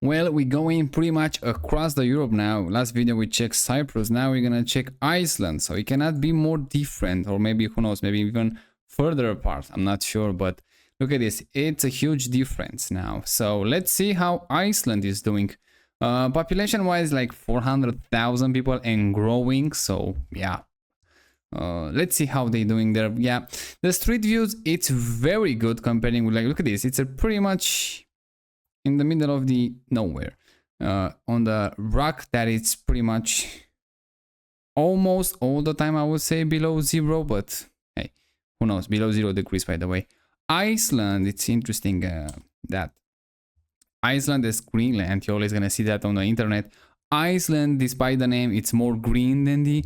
Well, we're going pretty much across the Europe now. Last video we checked Cyprus, now we're gonna check Iceland. So it cannot be more different, or maybe, who knows, maybe even further apart. I'm not sure, but look at this. It's a huge difference now. So let's see how Iceland is doing. Population-wise, like 400,000 people and growing. So yeah, let's see how they're doing there. Yeah, the street views, it's very good comparing with, like, look at this. It's a pretty much in the middle of the nowhere, on the rock that it's pretty much almost all the time, I would say, below zero, but hey, who knows, below 0 degrees, by the way. Iceland, it's interesting that Iceland is Greenland. You're always gonna see that on the internet. Iceland, despite the name, it's more green than the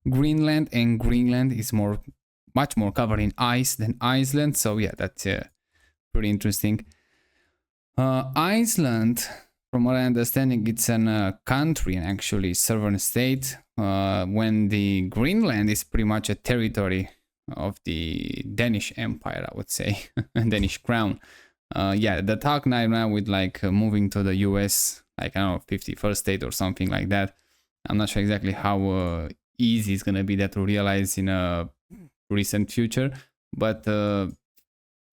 Greenland, and Greenland is much more covered in ice than Iceland. So yeah, that's pretty interesting. Iceland, from what I understand, it's a country and actually sovereign state, when the Greenland is pretty much a territory of the Danish Empire, I would say, Danish crown. Yeah, the talk now with like moving to the US, like, I don't know, 51st state or something like that. I'm not sure exactly how easy it's gonna be that to realize in a recent future, but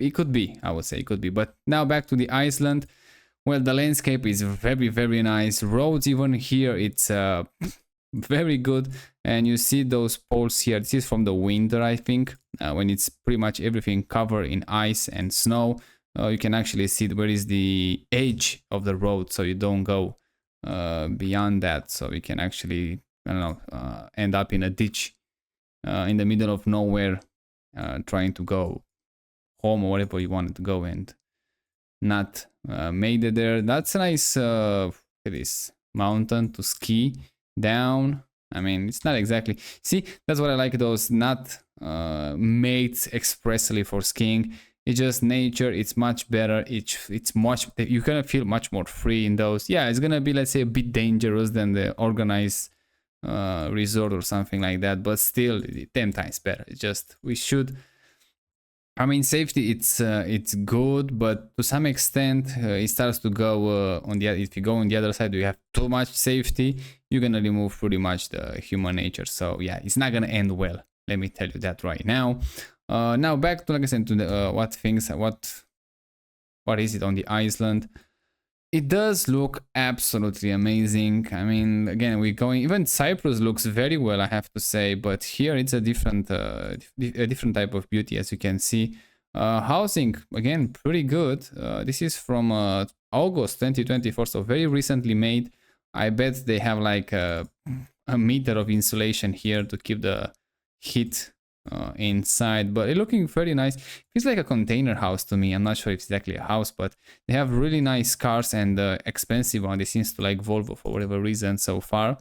it could be, I would say, it could be. But now back to the Iceland. Well, the landscape is very, very nice. Roads, even here, it's very good. And you see those poles here. This is from the winter, I think, when it's pretty much everything covered in ice and snow. You can actually see where is the edge of the road, so you don't go beyond that. So you can actually, I don't know, end up in a ditch in the middle of nowhere, trying to go home or wherever you wanted to go, and not made it there. That's a nice this mountain to ski down. I mean, it's not exactly, see, that's what I like, those not made expressly for skiing. It's just nature. It's much better. It's much, you kind of feel much more free in those. Yeah, it's gonna be, let's say, a bit dangerous than the organized resort or something like that, but still 10 times better. It's just, we should, I mean, safety, it's good, but to some extent it starts to go on the, if you go on the other side, you have too much safety, you're gonna remove pretty much the human nature. So yeah, it's not gonna end well, let me tell you that right now. Now back to, like I said, to the what is it on the Iceland. It does look absolutely amazing. I mean, again, we're going, even Cyprus looks very well, I have to say, but here it's a different type of beauty, as you can see. Housing, again, pretty good. This is from August 2024, so very recently made. I bet they have like a meter of insulation here to keep the heat inside, but it's looking very nice. Feels like a container house to me. I'm not sure if it's exactly a house, but they have really nice cars, and the expensive one, they seems to like Volvo for whatever reason so far,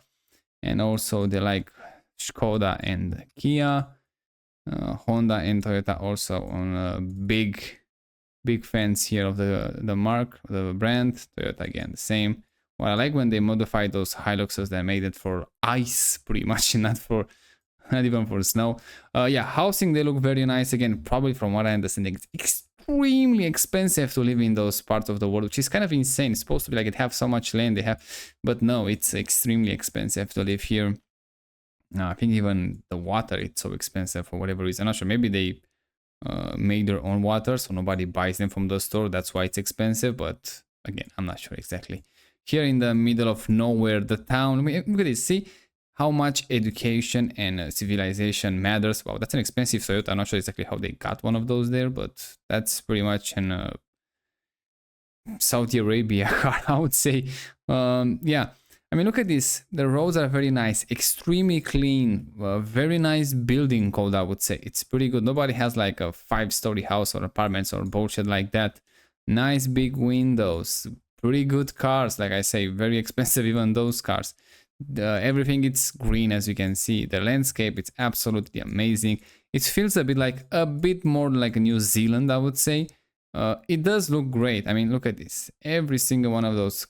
and also they like Skoda and Kia, Honda and Toyota also on big fans here of the brand. Toyota, again, the same. Well, I like when they modify those Hiluxes that made it for ice, pretty much, not even for snow. Yeah, housing, they look very nice. Again, probably from what I understand, it's extremely expensive to live in those parts of the world, which is kind of insane. It's supposed to be like it have so much land they have, but no, it's extremely expensive to live here. I think even the water, it's so expensive for whatever reason. I'm not sure, maybe they make their own water, so nobody buys them from the store, that's why it's expensive, but again, I'm not sure exactly. Here in the middle of nowhere, the town, look at this, see how much education and civilization matters. Wow, that's an expensive Toyota. I'm not sure exactly how they got one of those there, but that's pretty much an Saudi Arabia car, I would say. Yeah, I mean, look at this. The roads are very nice, extremely clean, very nice building code, I would say. It's pretty good. Nobody has like a 5-story house or apartments or bullshit like that. Nice big windows, pretty good cars. Like I say, very expensive, even those cars. Everything, it's green, as you can see. The landscape, it's absolutely amazing. It feels a bit more like New Zealand, I would say. It does look great. I mean, look at this. Every single one of those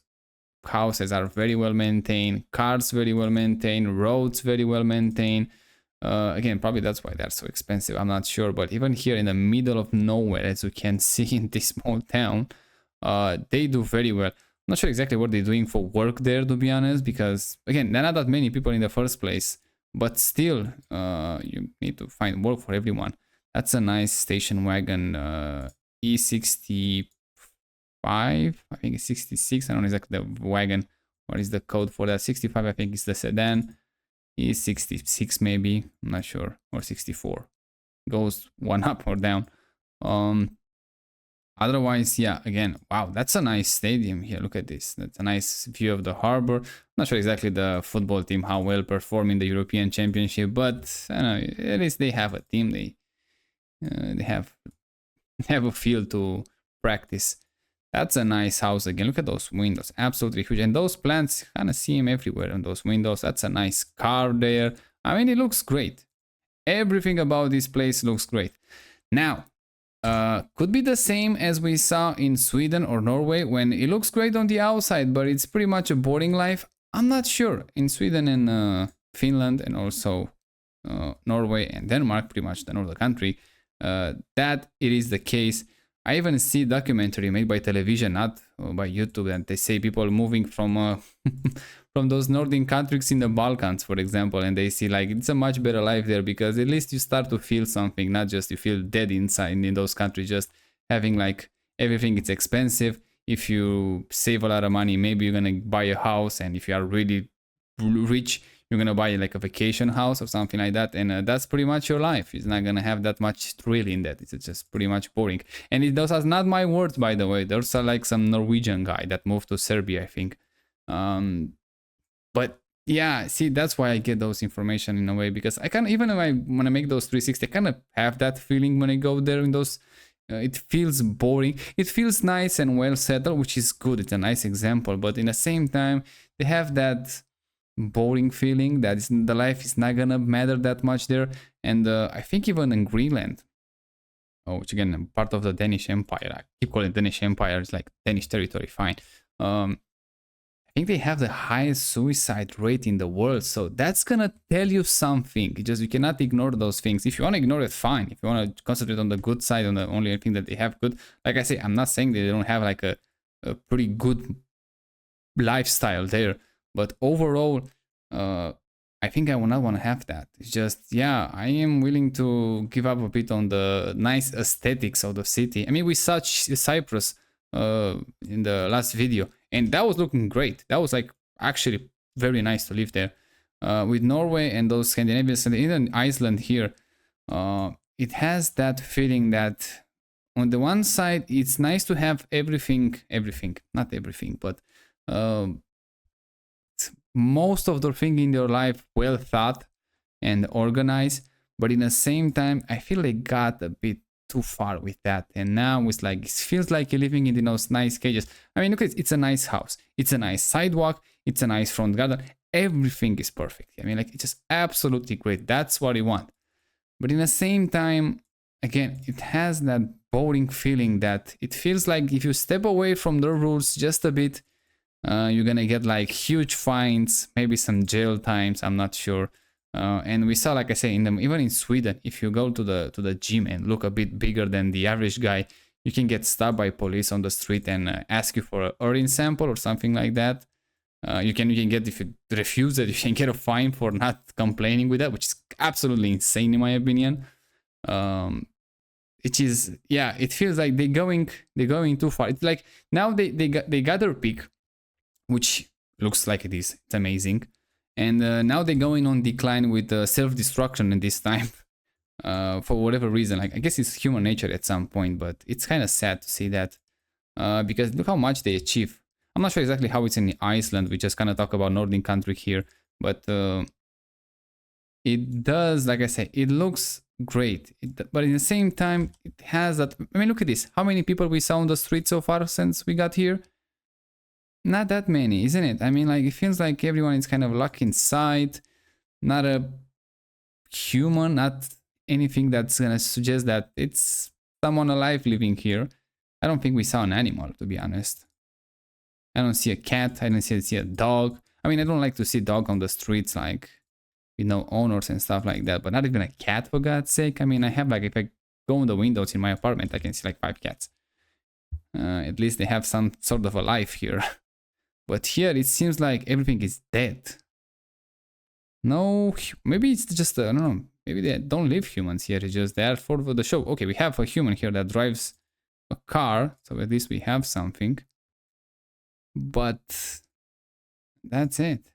houses are very well maintained, cars very well maintained, roads very well maintained. Again, probably that's why they're so expensive, I'm not sure, but even here in the middle of nowhere, as you can see in this small town, they do very well. Not sure exactly what they're doing for work there, to be honest, because again, there are not that many people in the first place. But still, you need to find work for everyone. That's a nice station wagon, E65. I think it's 66. I don't know exactly the wagon. What is the code for that? 65, I think, is the sedan. E66 maybe. I'm not sure. Or 64. Goes one up or down. Otherwise, yeah, again, wow, that's a nice stadium here. Look at this. That's a nice view of the harbor. Not sure exactly the football team how well perform in the European Championship, but I don't know, at least they have a team. They have a field to practice. That's a nice house again. Look at those windows, absolutely huge. And those plants, kind of see them everywhere on those windows. That's a nice car there. I mean, it looks great. Everything about this place looks great. Now, could be the same as we saw in Sweden or Norway when it looks great on the outside, but it's pretty much a boring life. I'm not sure. In Sweden and Finland and also Norway and Denmark, pretty much the northern country, that it is the case. I even see documentary made by television, not by YouTube, and they say people moving from from those northern countries in the Balkans, for example, and they see like it's a much better life there because at least you start to feel something, not just you feel dead inside in those countries, just having like everything it's expensive. If you save a lot of money, maybe you're gonna buy a house, and if you are really rich, you're gonna buy like a vacation house or something like that, and that's pretty much your life. It's not gonna have that much thrill in that. It's just pretty much boring. And those are not my words, by the way. Those are like some Norwegian guy that moved to Serbia, I think. But yeah, see, that's why I get those information in a way, because I can, even when I make those 360, I kind of have that feeling when I go there in those. It feels boring. It feels nice and well settled, which is good. It's a nice example, but in the same time, they have that boring feeling that the life is not gonna matter that much there. And I think even in Greenland, which again part of the Danish Empire, I keep calling it Danish Empire, it's like Danish territory, fine. I think they have the highest suicide rate in the world, so that's gonna tell you something. You cannot ignore those things. If you want to ignore it, fine. If you want to concentrate on the good side, on the only thing that they have good, like I say, I'm not saying they don't have like a pretty good lifestyle there. But overall, I think I will not want to have that. It's just, yeah, I am willing to give up a bit on the nice aesthetics of the city. I mean, we saw Cyprus in the last video, and that was looking great. That was like actually very nice to live there. With Norway and those Scandinavians and even Iceland here, it has that feeling that on the one side, it's nice to have everything, not everything, but most of the thing in your life well thought and organized, but in the same time I feel they got a bit too far with that, and now it's like it feels like you're living in those nice cages. I mean, look, it's a nice house, it's a nice sidewalk, it's a nice front garden, everything is perfect. I mean, like, it's just absolutely great. That's what you want. But in the same time, again, it has that boring feeling that it feels like if you step away from the rules just a bit, you're gonna get like huge fines, maybe some jail times, I'm not sure. And we saw, like I say, even in Sweden, if you go to the gym and look a bit bigger than the average guy, you can get stopped by police on the street and ask you for a urine sample or something like that. You can get, if you refuse it, you can get a fine for not complaining with that, which is absolutely insane in my opinion. It is, yeah, it feels like they're going too far. It's like now they got their peak, which looks like it is. It's amazing. And now they're going on decline with self-destruction in this time. For whatever reason. Like, I guess it's human nature at some point, but it's kind of sad to see that. Because look how much they achieve. I'm not sure exactly how it's in Iceland. We just kind of talk about northern country here. But it does, like I say, it looks great. But at the same time, it has that... I mean, look at this. How many people we saw on the street so far since we got here? Not that many, isn't it? I mean, like, it feels like everyone is kind of locked inside. Not a human, not anything that's gonna suggest that it's someone alive living here. I don't think we saw an animal, to be honest. I don't see a cat. I don't see a dog. I mean, I don't like to see dog on the streets, like, with no owners and stuff like that. But not even a cat, for God's sake. I mean, I have, like, if I go in the windows in my apartment, I can see like 5 cats. At least they have some sort of a life here. But here it seems like everything is dead. No, maybe it's just, I don't know, maybe they don't live humans here, it's just they are for the show. Okay, we have a human here that drives a car, so at least we have something. But that's it.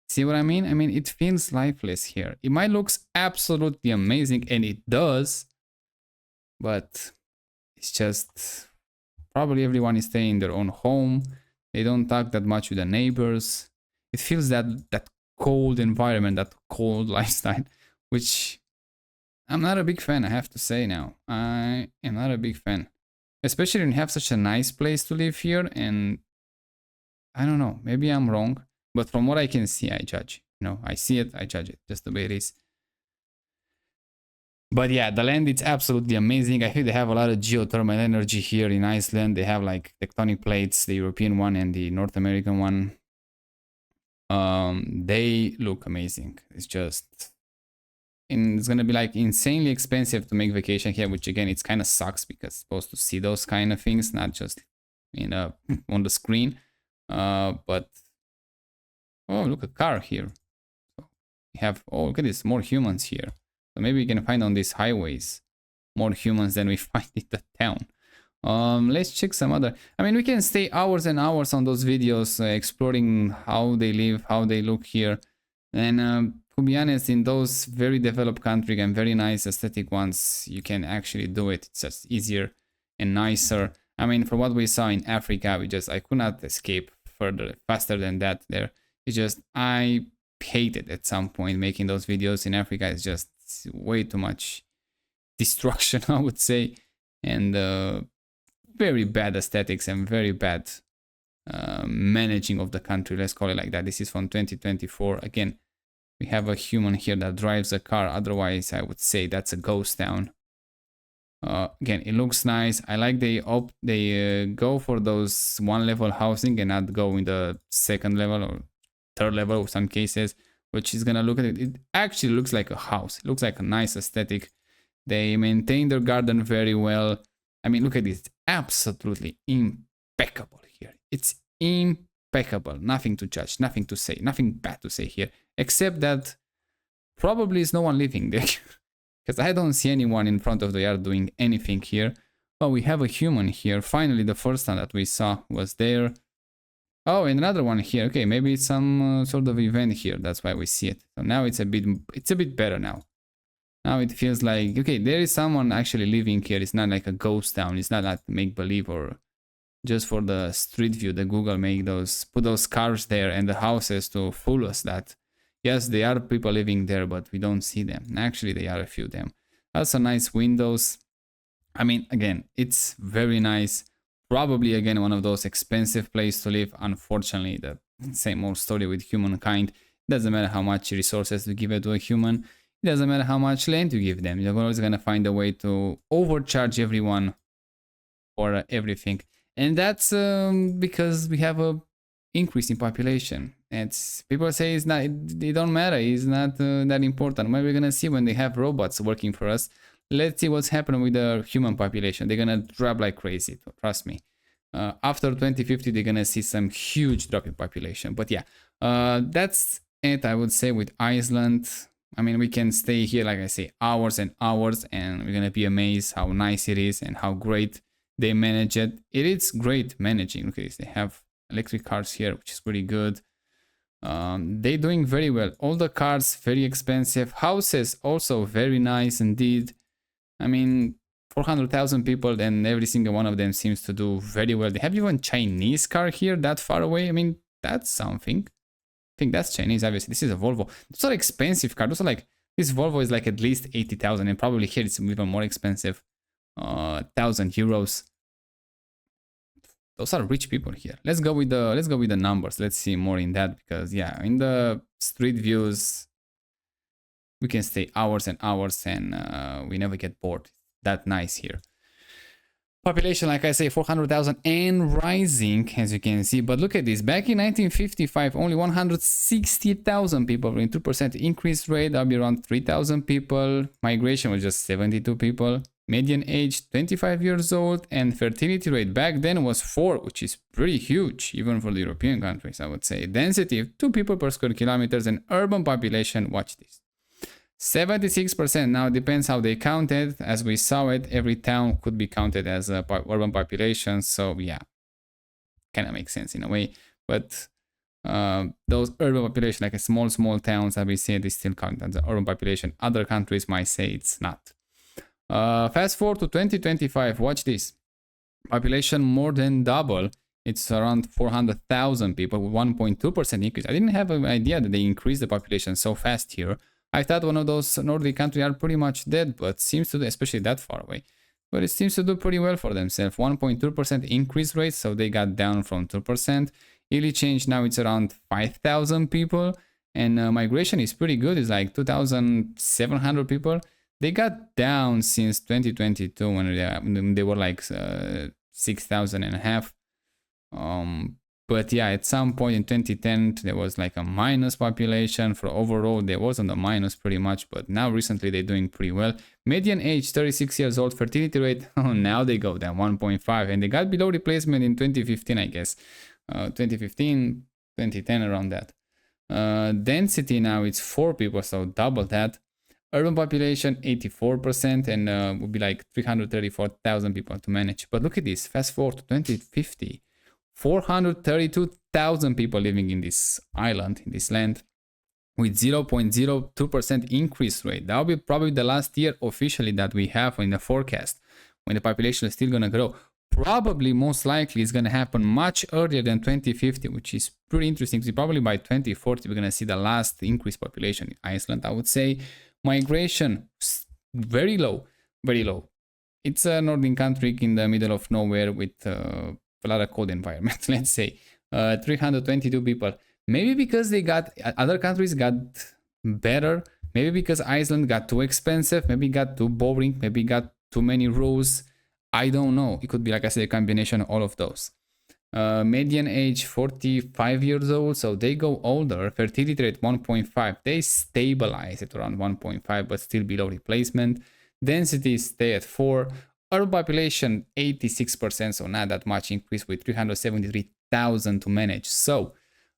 See what I mean? I mean, it feels lifeless here. It might look absolutely amazing, and it does, but it's just probably everyone is staying in their own home. They don't talk that much with the neighbors. It feels that cold environment, that cold lifestyle, which I'm not a big fan, I have to say now. I am not a big fan. Especially when you have such a nice place to live here, and I don't know, maybe I'm wrong, but from what I can see, I judge. You know, I see it, I judge it, just the way it is. But yeah, the land, it's absolutely amazing. I think they have a lot of geothermal energy here in Iceland. They have like tectonic plates, the European one and the North American one. They look amazing. It's just, and it's gonna be like insanely expensive to make vacation here, which again, it's kind of sucks because it's supposed to see those kind of things, not just on the screen. But oh, look, a car here. So we have, oh, look at this, more humans here. So maybe we can find on these highways more humans than we find in the town. Let's check some other. I mean, we can stay hours and hours on those videos exploring how they live, how they look here. And to be honest, in those very developed countries and very nice aesthetic ones, you can actually do it. It's just easier and nicer. I mean, for what we saw in Africa, I could not escape faster than that there. It's just, I hated at some point making those videos in Africa. It's just way too much destruction, I would say. And very bad aesthetics and very bad managing of the country, let's call it like that. This is from 2024. Again, we have a human here that drives a car. Otherwise, I would say that's a ghost town. Again, it looks nice. I like they go for those one level housing and not go in the second level or third level in some cases, which is gonna look at it. It actually looks like a house. It looks like a nice aesthetic. They maintain their garden very well. I mean, look at this. Absolutely impeccable here. It's impeccable. Nothing to judge, nothing to say, nothing bad to say here, except that probably is no one living there. Because I don't see anyone in front of the yard doing anything here. Oh, we have a human here. Finally, the first one that we saw was there. Oh, and another one here. Okay, maybe it's some sort of event here. That's why we see it. So now it's a bit better now. Now it feels like, okay, there is someone actually living here. It's not like a ghost town. It's not like make-believe or just for the street view. The Google put those cars there and the houses to fool us that, yes, there are people living there, but we don't see them. Actually, there are a few of them. Also nice windows. I mean, again, it's very nice. Probably, again, one of those expensive places to live. Unfortunately, the same old story with humankind. It doesn't matter how much resources you give it to a human. It doesn't matter how much land you give them. You're always going to find a way to overcharge everyone for everything. And that's because we have a increase in population. It's people say it's not, it don't matter. It's not that important. What we're going to see when they have robots working for us. Let's see what's happening with the human population. They're going to drop like crazy. Trust me. After 2050, they're going to see some huge drop in population. But yeah, that's it, I would say, with Iceland. I mean, we can stay here, like I say, hours and hours, and we're going to be amazed how nice it is and how great they manage it. It is great managing. Okay, so they have electric cars here, which is pretty good. They're doing very well. All the cars, very expensive. Houses, also very nice indeed. I mean, 400,000 people, and every single one of them seems to do very well. They have even Chinese car here that far away. I mean, that's something. I think that's Chinese, obviously. This is a Volvo. Those are expensive cars. Those are like, this Volvo is like at least 80,000, and probably here it's even more expensive. 1,000 euros. Those are rich people here. Let's go with the numbers. Let's see more in that, because yeah, in the street views, we can stay hours and hours, and we never get bored. That nice here. Population, like I say, 400,000 and rising, as you can see. But look at this. Back in 1955, only 160,000 people. In 2% increase rate, that'll be around 3,000 people. Migration was just 72 people. median age 25 years old, and fertility rate back then was 4, which is pretty huge, even for the European countries, I would say. Density of 2 people per square kilometers, and urban population, watch this, 76%. Now it depends how they count it. As we saw it, every town could be counted as a urban population, so yeah, kind of makes sense in a way. But those urban population, like a small towns, as we said, is still counted as an urban population. Other countries might say it's not. Fast forward to 2025, watch this. Population more than double. It's around 400,000 people with 1.2% increase. I didn't have an idea that they increased the population so fast here. I thought one of those Nordic countries are pretty much dead, but seems to do, especially that far away. But it seems to do pretty well for themselves. 1.2% increase rate, so they got down from 2%. Yearly change now it's around 5,000 people, and migration is pretty good. It's like 2,700 people. They got down since 2022 when they were like 6,000 and a half. But yeah, at some point in 2010 there was like a minus population. For overall there was on the minus pretty much, but now recently they're doing pretty well. Median age 36 years old. Fertility rate, oh, now they go down 1.5, and they got below replacement in 2015, I guess. 2015, 2010, around that. Density now it's 4 people, so double that. Urban population 84%, and would be like 334,000 people to manage. But look at this, fast forward to 2050, 432,000 people living in this island, in this land, with 0.02% increase rate. That will be probably the last year officially that we have in the forecast, when the population is still gonna grow. Probably, most likely, it's gonna happen much earlier than 2050, which is pretty interesting. So probably by 2040, we're gonna see the last increased population in Iceland, I would say. Migration, very low, very low. It's a northern country in the middle of nowhere with a lot of cold environment, let's say. 322 people. Maybe because they got, other countries got better. Maybe because Iceland got too expensive. Maybe got too boring. Maybe got too many rules. I don't know. It could be, like I said, a combination of all of those. Median age 45 years old, so they go older. Fertility rate 1.5. They stabilize at around 1.5, but still below replacement. Density stay at 4. Urban population 86%, so not that much increase, with 373,000 to manage. So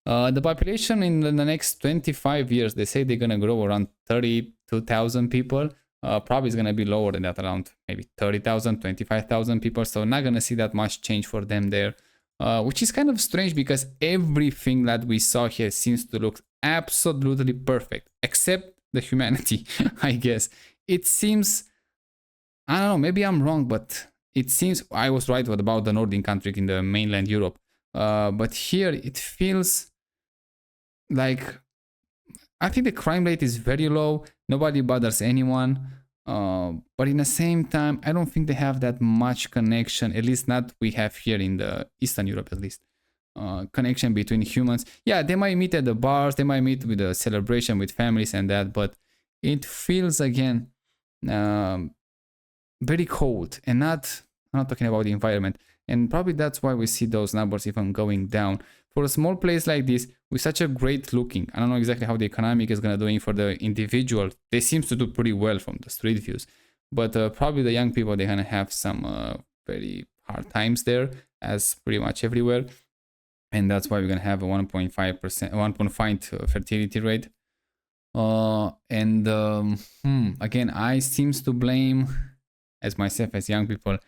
the population in the next 25 years, they say they're gonna grow around 32,000 people. Probably is gonna be lower than that, around maybe 30,000, 25,000 people. So not gonna see that much change for them there. Which is kind of strange, because everything that we saw here seems to look absolutely perfect, except the humanity, I guess. It seems, I don't know, maybe I'm wrong, but it seems I was right about the northern country in the mainland Europe. But here it feels like, I think the crime rate is very low. Nobody bothers anyone. But in the same time, I don't think they have that much connection, at least not we have here in the Eastern Europe, at least. Connection between humans. Yeah, they might meet at the bars, they might meet with a celebration with families and that, but it feels, again, very cold, and I'm not talking about the environment. And probably that's why we see those numbers even going down. For a small place like this, with such a great looking, I don't know exactly how the economic is going to do it for the individual. They seem to do pretty well from the street views. But probably the young people, they're going to have some very hard times there, as pretty much everywhere. And that's why we're going to have a 1.5%, 1.5 fertility rate. Again, I seems to blame, as myself, as young people,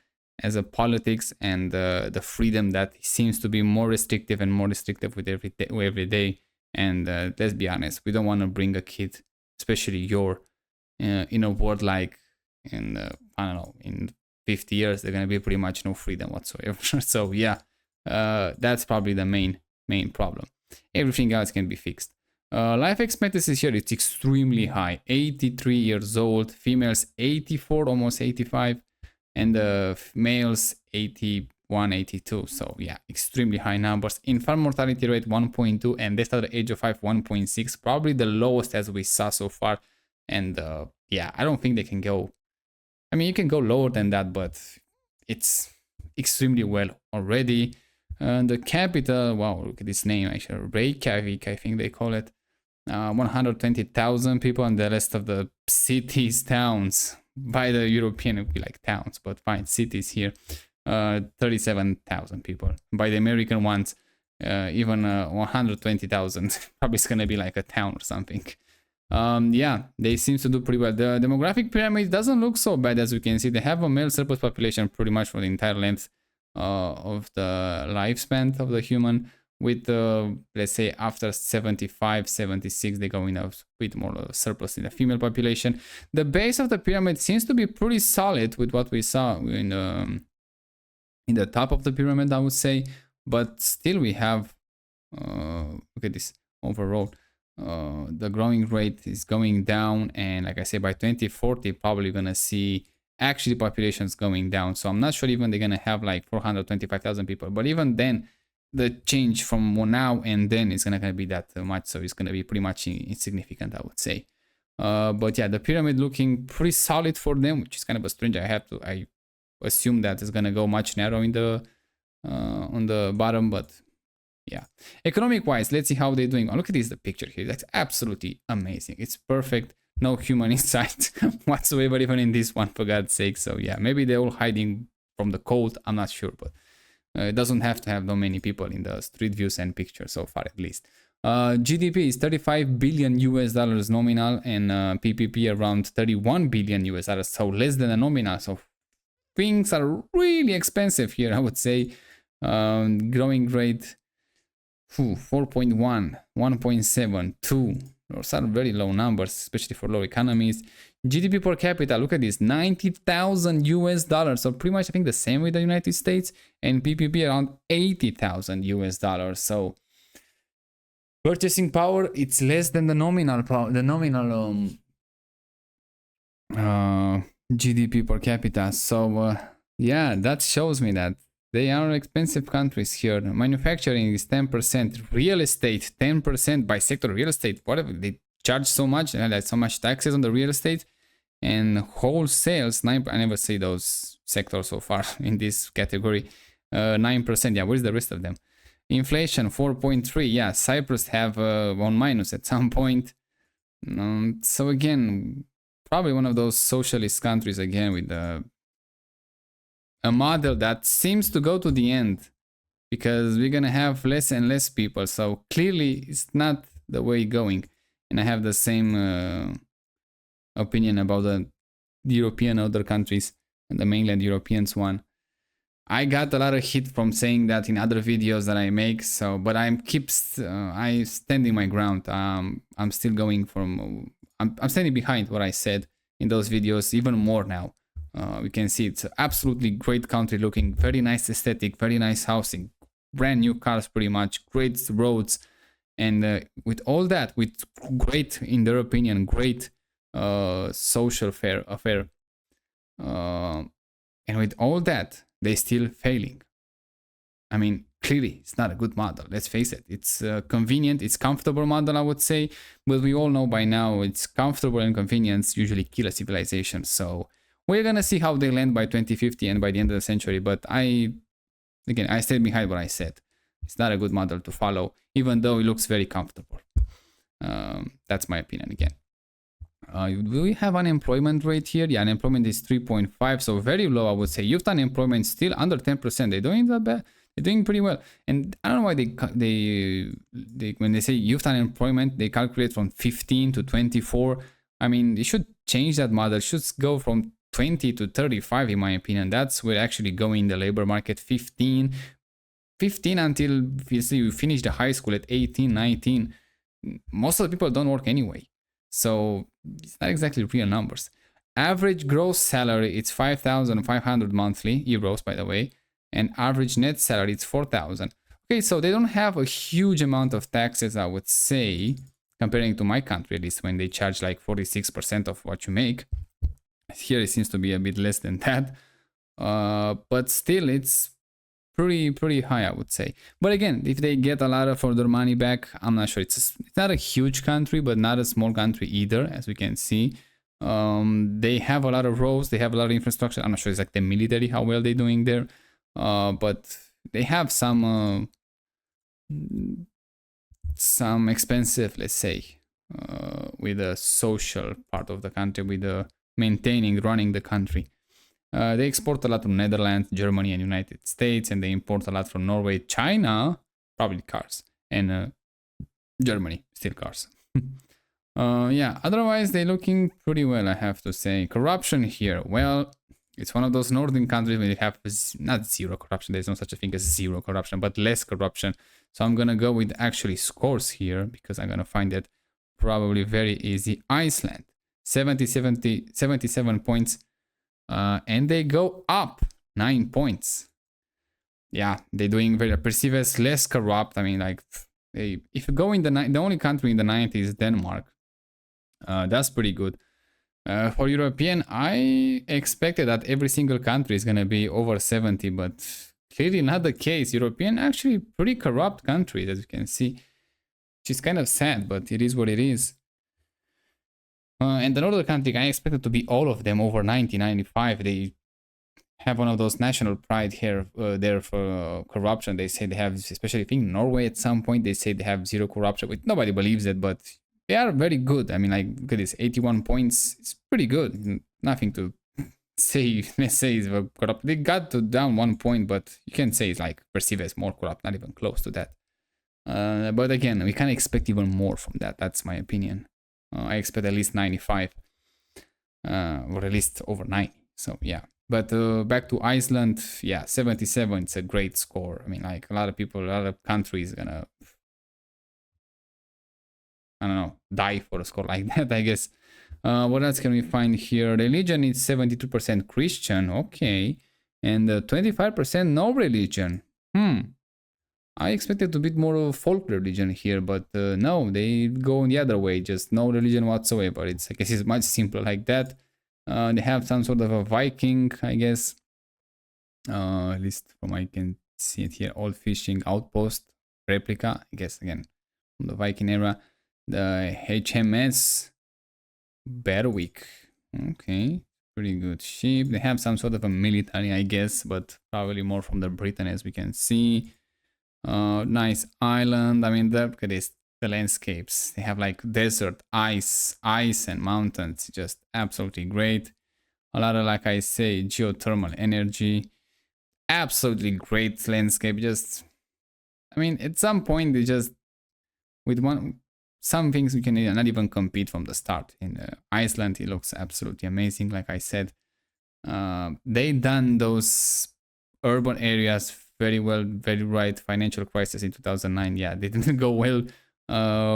as a politics and the freedom that seems to be more restrictive and more restrictive with every day. And let's be honest, we don't want to bring a kid, especially in a world like in I don't know, in 50 years they're gonna be pretty much no freedom whatsoever. So yeah, that's probably the main problem. Everything else can be fixed. Life expectancy here is extremely high, 83 years old. Females 84, almost 85. And the males 81, 82. So yeah, extremely high numbers. Infant mortality rate 1.2, and death at the age of 5 1.6, probably the lowest as we saw so far. And yeah, I don't think they can go, I mean, you can go lower than that, but it's extremely well already. The capital, wow, look at this name actually, Reykjavik, I think they call it. 120,000 people, and the rest of the cities, towns, by the European it would be like towns, but fine, cities here. 37,000 people. By the American ones, even 120,000. Probably it's gonna be like a town or something. Yeah, they seem to do pretty well. The demographic pyramid doesn't look so bad, as you can see. They have a male surplus population pretty much for the entire length of the lifespan of the human, with let's say after 75, 76 they go in a bit more surplus in the female population. The base of the pyramid seems to be pretty solid with what we saw in the top of the pyramid, I would say, but still we have look at this overall. The growing rate is going down, and like I say, by 2040 probably gonna see actually populations going down. So I'm not sure even they're gonna have like 425,000 people, but even then the change from now and then is gonna be that much, so it's gonna be pretty much insignificant, I would say. But yeah, the pyramid looking pretty solid for them, which is kind of a strange. I assume that it's gonna go much narrow in the on the bottom, but yeah. Economic wise, let's see how they're doing. Oh, look at this, the picture here. That's absolutely amazing. It's perfect. No human in sight whatsoever, even in this one, for God's sake. So yeah, maybe they're all hiding from the cold. I'm not sure, but it doesn't have to have that many people in the street views and pictures so far, at least. GDP is 35 billion US dollars nominal, and PPP around 31 billion US dollars, so less than a nominal. So things are really expensive here, I would say. Growing rate 4.1, 1.7, 2. Those are very low numbers, especially for low economies. GDP per capita, look at this, 90,000 US dollars. So pretty much I think the same with the United States, and PPP around 80,000 US dollars. So purchasing power, it's less than the nominal power, the nominal GDP per capita. So yeah, that shows me that they are expensive countries here. Manufacturing is 10%, real estate 10% by sector. Real estate, whatever, they charge so much, like so much taxes on the real estate. And wholesales, I never see those sectors so far in this category. 9%. Yeah, where's the rest of them? Inflation 4.3. Yeah, Cyprus have one minus at some point. So again, probably one of those socialist countries again with a model that seems to go to the end, because we're gonna have less and less people. So clearly it's not the way going. And I have the same opinion about the European other countries and the mainland Europeans one. I got a lot of hit from saying that in other videos that I make, so but I'm standing my ground. I'm still going from I'm standing behind what I said in those videos even more now. We can see it's absolutely great country, looking very nice aesthetic, very nice housing, brand new cars, pretty much great roads, and with all that, with great, in their opinion, great social affair, and with all that, they still failing. I mean, clearly it's not a good model, let's face it. It's convenient, it's comfortable model, I would say, but we all know by now it's comfortable and convenience usually kill a civilization. So we're gonna see how they land by 2050 and by the end of the century, but I stayed behind what I said. It's not a good model to follow, even though it looks very comfortable. That's my opinion again. Do we have unemployment rate here? Yeah, unemployment is 3.5, so very low, I would say. Youth unemployment still under 10%. They're doing that bad. They're doing pretty well. And I don't know why they when they say youth unemployment, they calculate from 15 to 24. I mean, they should change that model. It should go from 20 to 35, in my opinion. That's where actually going in the labor market. 15 until you finish the high school at 18, 19. Most of the people don't work anyway. So it's not exactly real numbers. Average gross salary, it's 5,500 monthly euros, by the way, and average net salary, it's 4,000. Okay, so they don't have a huge amount of taxes, I would say, comparing to my country, at least, when they charge like 46% of what you make. Here it seems to be a bit less than that, but still it's pretty high, I would say. But again, if they get a lot of their money back, I'm not sure. It's not a huge country, but not a small country either, as we can see. They have a lot of roads, they have a lot of infrastructure. I'm not sure it's like the military, how well they're doing there, but they have some expensive, let's say, with the social part of the country, with the maintaining, running the country. They export a lot from Netherlands, Germany, and United States, and they import a lot from Norway, China, probably cars, and Germany, still cars. Yeah, otherwise they're looking pretty well, I have to say. Corruption here, well, it's one of those northern countries where you have not zero corruption. There's no such a thing as zero corruption, but less corruption. So I'm gonna go with actually scores here because I'm gonna find it probably very easy. Iceland, 77 points, and they go up 9 points. Yeah, they're doing very perceived as less corrupt. I mean, like, if you go in the only country in the 90s is Denmark. That's pretty good. For European, I expected that every single country is gonna be over 70, but clearly not the case. European actually pretty corrupt countries, as you can see, which is kind of sad, but it is what it is. And the northern country, I expected to be all of them over 90, 95. They have one of those national pride here there for corruption. They say they have, especially I think Norway at some point, they say they have zero corruption, but nobody believes it, but they are very good. I mean, like, look at this, 81 points. It's pretty good. Nothing to say, let's say it's corrupt. They got to down 1 point, but you can say it's like perceived as more corrupt, not even close to that. But again, we can expect even more from that. That's my opinion. I expect at least 95, or at least over 90. So yeah. But back to Iceland, yeah, 77. It's a great score. I mean, like, a lot of people, a lot of countries gonna, I don't know, die for a score like that, I guess. What else can we find here? Religion is 72% Christian, okay, and 25% no religion. I expected a bit more of folk religion here, but no, they go the other way, just no religion whatsoever. I guess it's much simpler like that. They have some sort of a Viking, I guess. At least from I can see it here, old fishing outpost replica, I guess, again, from the Viking era. The HMS Berwick, okay, pretty good ship. They have some sort of a military, I guess, but probably more from the Britain, as we can see. Nice island. I mean, look at this, the landscapes. They have like desert, ice and mountains. Just absolutely great. A lot of, like I say, geothermal energy. Absolutely great landscape. Just, I mean, at some point they just, with some things we can not even compete from the start. In Iceland, it looks absolutely amazing. Like I said, they done those urban areas very well, very right. Financial crisis in 2009. Yeah, they didn't go well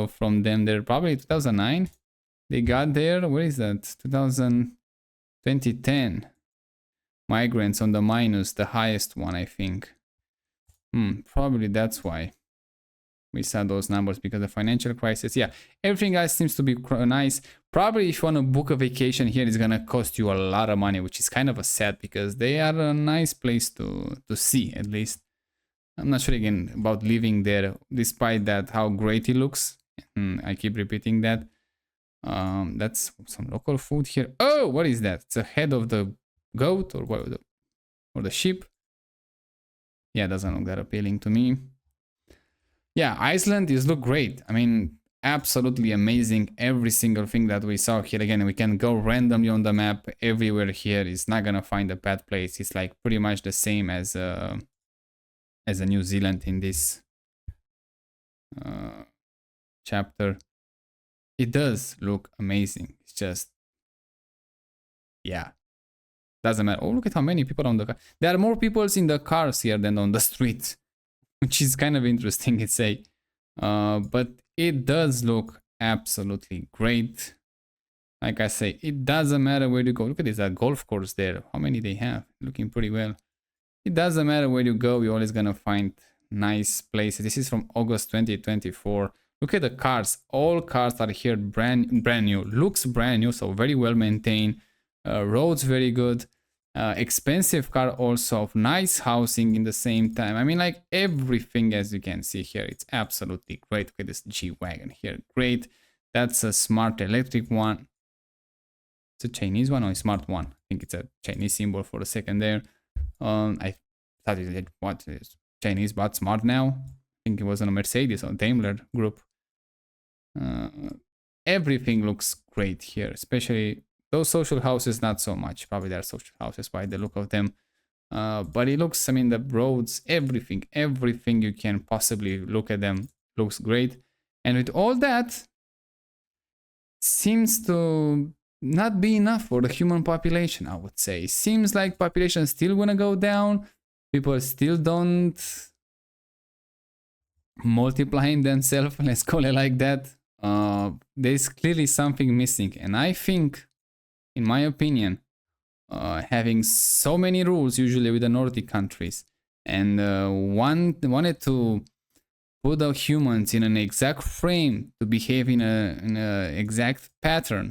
from them there. Probably 2009. They got there. Where is that? 2010. Migrants on the minus, the highest one, I think. Probably that's why we saw those numbers, because of the financial crisis. Yeah, everything else seems to be nice. Probably if you want to book a vacation here, it's gonna cost you a lot of money, which is kind of a sad, because they are a nice place to see, at least. I'm not sure again about living there, despite that how great it looks. I keep repeating that. That's some local food here. Oh, what is that? It's the head of the goat, or what? Or the sheep. Yeah, doesn't look that appealing to me. Yeah, Iceland is look great. I mean, absolutely amazing. Every single thing that we saw here. Again, we can go randomly on the map everywhere here. It's not gonna find a bad place. It's like pretty much the same as a New Zealand in this chapter. It does look amazing. It's just, yeah, doesn't matter. Oh, look at how many people on the car. There are more people in the cars here than on the streets, which is kind of interesting, I'd say. But it does look absolutely great. Like I say, it doesn't matter where you go. Look at this, that golf course there. How many they have? Looking pretty well. It doesn't matter where you go, you're always gonna find nice places. This is from August 2024. Look at the cars. All cars are here brand new. Looks brand new, so very well maintained. Roads very good. Expensive car also, nice housing in the same time. I mean, like, everything, as you can see here, it's absolutely great. Look at this G-Wagon here, great. That's a smart electric one. It's a Chinese one or a smart one? I think it's a Chinese symbol for a second there. I thought it was Chinese, but smart now. I think it was on a Mercedes or Daimler group. Everything looks great here, especially Those social houses, not so much. Probably they're social houses by the look of them. But it looks, I mean, the roads, everything you can possibly look at them looks great. And with all that, seems to not be enough for the human population, I would say. Seems like population still gonna go down. People still don't multiplying themselves, let's call it like that. There's clearly something missing. And I think, in my opinion, having so many rules usually with the Nordic countries and wanted to put the humans in an exact frame to behave in a exact pattern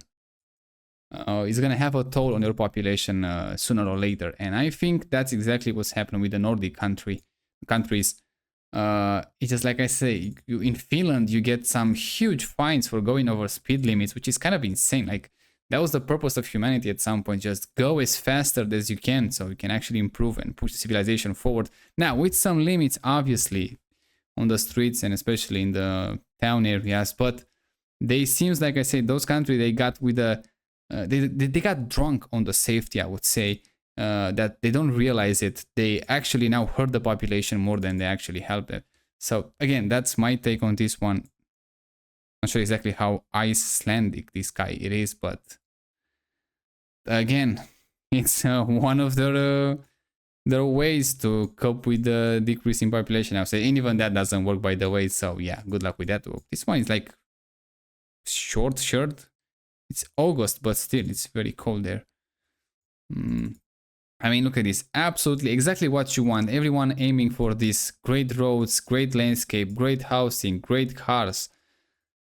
is going to have a toll on your population sooner or later. And I think that's exactly what's happening with the Nordic countries. It's just like I say, in Finland, you get some huge fines for going over speed limits, which is kind of insane. Like, that was the purpose of humanity at some point, just go as faster as you can so you can actually improve and push civilization forward. Now, with some limits, obviously, on the streets and especially in the town areas, but they seems like I said, those countries, they got with the they got drunk on the safety, I would say, that they don't realize it. They actually now hurt the population more than they actually help it. So again, that's my take on this one. Not sure exactly how Icelandic this guy it is, but again, it's one of their ways to cope with the decreasing population. I'll say, and even that doesn't work, by the way. So yeah, good luck with that. This one is like short shirt. It's August, but still, it's very cold there. I mean, look at this. Absolutely exactly what you want. Everyone aiming for this great roads, great landscape, great housing, great cars.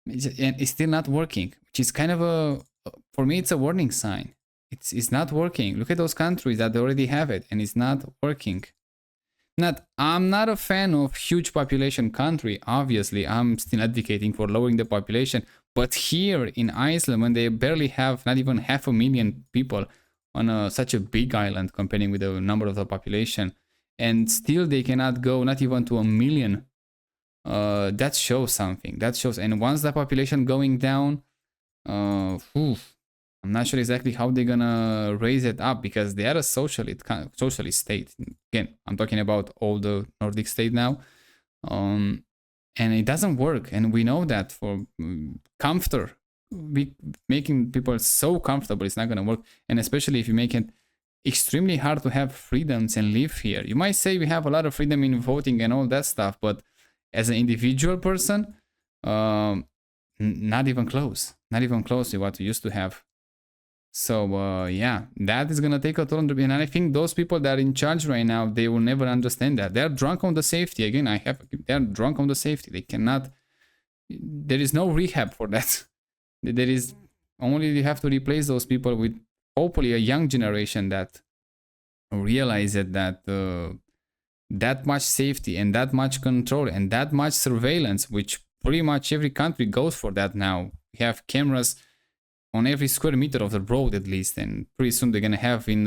And it's still not working, which is kind of for me, it's a warning sign. It's not working. Look at those countries that already have it, and it's not working. I'm not a fan of huge population country. Obviously, I'm still advocating for lowering the population. But here in Iceland, when they barely have not even 500,000 people on such a big island comparing with the number of the population, and still they cannot go not even to 1 million, that shows something. That shows, and once the population going down, I'm not sure exactly how they're gonna raise it up, because they are a socialist state. Again, I'm talking about all the Nordic state now. And it doesn't work, and we know that for comfort, making people so comfortable, it's not gonna work. And especially if you make it extremely hard to have freedoms and live here. You might say we have a lot of freedom in voting and all that stuff, but as an individual person, not even close to what we used to have. So yeah, that is gonna take a toll on the, and I think those people that are in charge right now, they will never understand that. They're drunk on the safety. Again, they're drunk on the safety. They cannot. There is no rehab for that. There is only, you have to replace those people with hopefully a young generation that realize that that much safety and that much control and that much surveillance, which pretty much every country goes for that now. We have cameras on every square meter of the road at least, and pretty soon they're gonna have in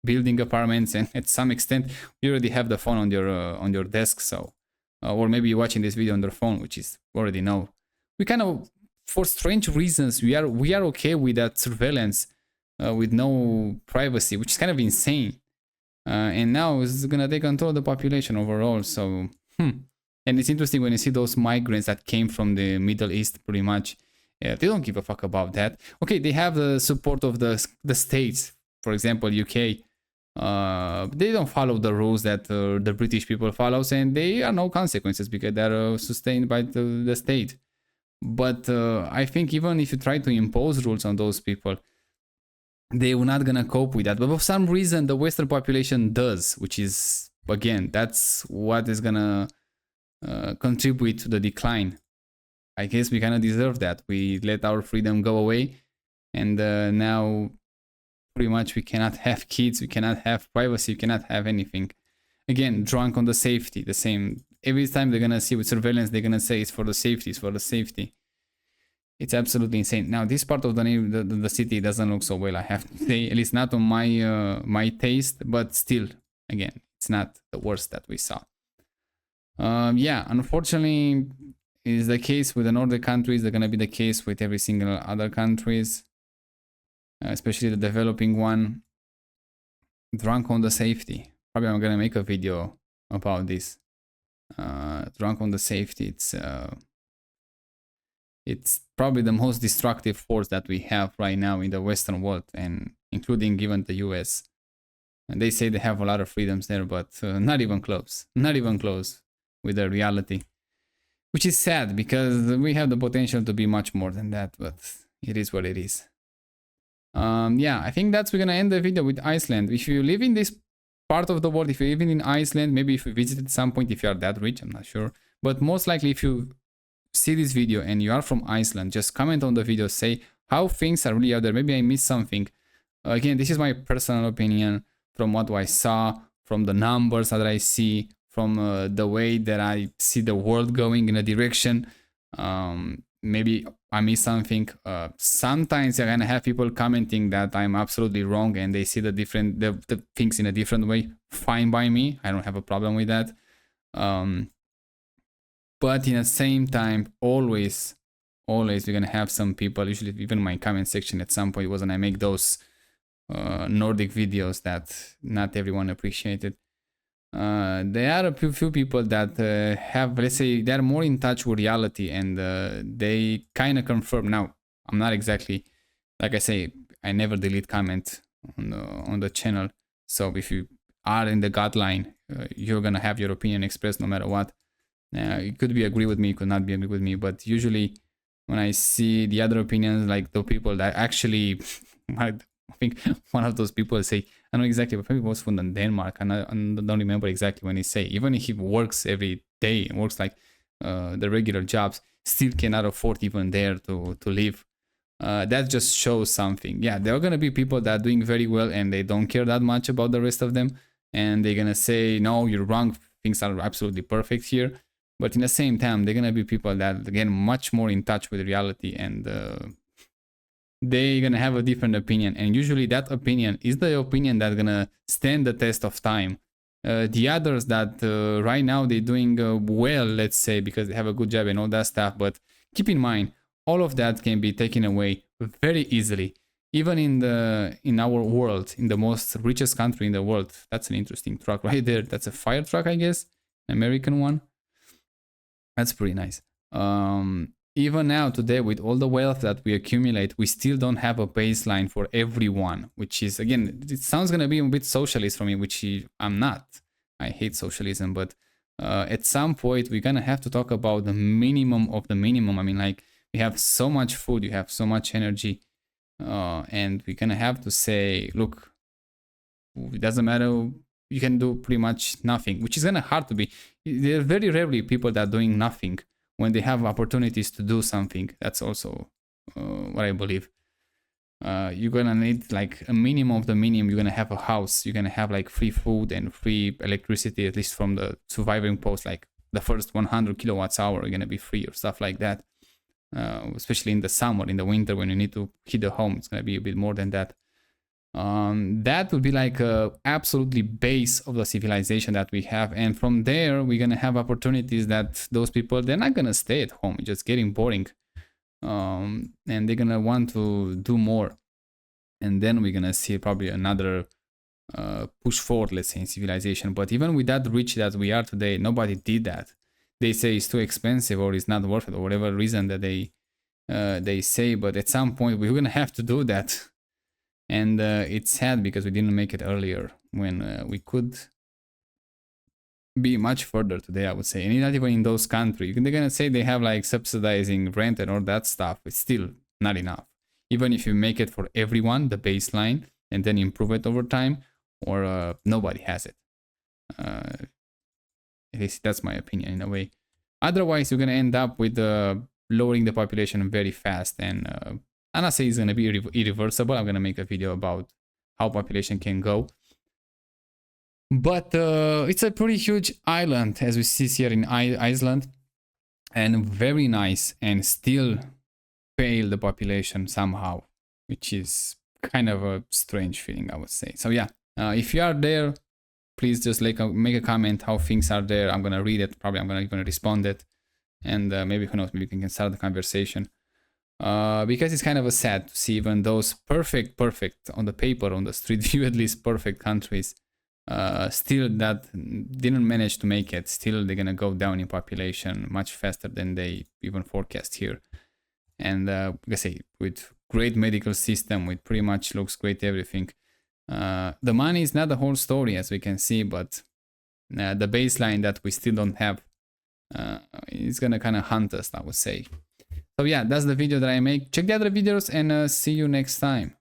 building apartments, and at some extent you already have the phone on your desk. So or maybe you're watching this video on their phone, which is already know. We kind of, for strange reasons, we are okay with that surveillance with no privacy, which is kind of insane. And now it's gonna take control of the population overall. So and it's interesting when you see those migrants that came from the Middle East, pretty much. Yeah, they don't give a fuck about that. Okay, they have the support of the states, for example, UK. They don't follow the rules that the British people follows, and they are no consequences because they're sustained by the state. But I think even if you try to impose rules on those people, they were not gonna cope with that. But for some reason, the Western population does, which is, again, that's what is gonna contribute to the decline. I guess we kind of deserve that. We let our freedom go away, and now pretty much we cannot have kids, we cannot have privacy, we cannot have anything. Again, drunk on the safety, the same. Every time they're gonna see with surveillance, they're gonna say it's for the safety, it's for the safety. It's absolutely insane. Now, this part of the city doesn't look so well, I have to say. At least not on my taste, but still, again, it's not the worst that we saw. Yeah, unfortunately, is the case with the Nordic countries. They're gonna be the case with every single other countries. especially the developing one, drunk on the safety. Probably I'm gonna make a video about this. Drunk on the safety. It's probably the most destructive force that we have right now in the Western world, and including even the US. And they say they have a lot of freedoms there, but not even close. Not even close with the reality. Which is sad, because we have the potential to be much more than that, but it is what it is. Yeah, I think we're gonna end the video with Iceland. If you live in this part of the world, if you're living in Iceland, maybe if you visit at some point, if you are that rich, I'm not sure. But most likely, if you see this video and you are from Iceland, just comment on the video, say how things are really out there. Maybe I missed something. Again, this is my personal opinion from what I saw, from the numbers that I see, from the way that I see the world going in a direction. Maybe I missed something. Sometimes you're gonna have people commenting that I'm absolutely wrong and they see the things in a different way. Fine by me. I don't have a problem with that. But in the same time, always we're gonna have some people, usually even my comment section at some point was when I make those Nordic videos that not everyone appreciated. There are a few people that have, let's say, they're more in touch with reality, and they kind of confirm. Now, I'm not exactly, like I say, I never delete comment on the channel. So if you are in the guideline, you're gonna have your opinion expressed no matter what. You could be agree with me, you could not be agree with me, but usually when I see the other opinions, like the people that actually, I think one of those people say, I know exactly, but maybe was from Denmark, and I don't remember exactly when he say, even if he works every day and works like the regular jobs, still cannot afford even there to live. That just shows something. Yeah, there are gonna be people that are doing very well and they don't care that much about the rest of them, and they're gonna say, no, you're wrong, things are absolutely perfect here. But in the same time, they're gonna be people that, again, much more in touch with reality, and they're gonna have a different opinion. And usually that opinion is the opinion that's gonna stand the test of time. The others that right now they're doing well, let's say, because they have a good job and all that stuff. But keep in mind, all of that can be taken away very easily. Even in our world, in the most richest country in the world. That's an interesting truck right there. That's a fire truck, I guess, American one. That's pretty nice. Even now, today, with all the wealth that we accumulate, we still don't have a baseline for everyone, which is, again, it sounds going to be a bit socialist for me, which I'm not. I hate socialism, but at some point, we're going to have to talk about the minimum of the minimum. I mean, like, we have so much food, you have so much energy, and we're going to have to say, look, it doesn't matter, you can do pretty much nothing, which is kind of hard to be. There are very rarely people that are doing nothing when they have opportunities to do something. That's also what I believe. You're gonna need like a minimum of the minimum. You're gonna have a house. You're gonna have like free food and free electricity, at least from the surviving post. Like the first 100 kilowatts hour are gonna be free or stuff like that. Especially in the summer, in the winter, when you need to heat the home, it's gonna be a bit more than that. That would be like a absolutely base of the civilization that we have, and from there we're gonna have opportunities that those people, they're not gonna stay at home. It's just getting boring, and they're gonna want to do more, and then we're gonna see probably another push forward, let's say, in civilization. But even with that rich that we are today, nobody did that. They say it's too expensive or it's not worth it, or whatever reason that they say. But at some point we're gonna have to do that. And it's sad because we didn't make it earlier, when we could be much further today, I would say. And not even in those countries. They're going to say they have like subsidizing rent and all that stuff. It's still not enough. Even if you make it for everyone, the baseline, and then improve it over time, or nobody has it. At least that's my opinion in a way. Otherwise, you're going to end up with lowering the population very fast, and I'm not saying it's going to be irreversible. I'm going to make a video about how population can go. But it's a pretty huge island, as we see here in Iceland. And very nice, and still fail the population somehow, which is kind of a strange feeling, I would say. So yeah, if you are there, please just make a comment how things are there. I'm going to read it. Probably I'm going to even respond it. And maybe, who knows, maybe we can start the conversation. because it's kind of a sad to see even those perfect on the paper, on the street view at least, perfect countries, still that didn't manage to make it. Still they're gonna go down in population much faster than they even forecast here. And like I say, with great medical system, with pretty much looks great everything, the money is not the whole story, as we can see, but the baseline that we still don't have is gonna kind of hunt us, I would say. So yeah, that's the video that I make. Check the other videos and see you next time.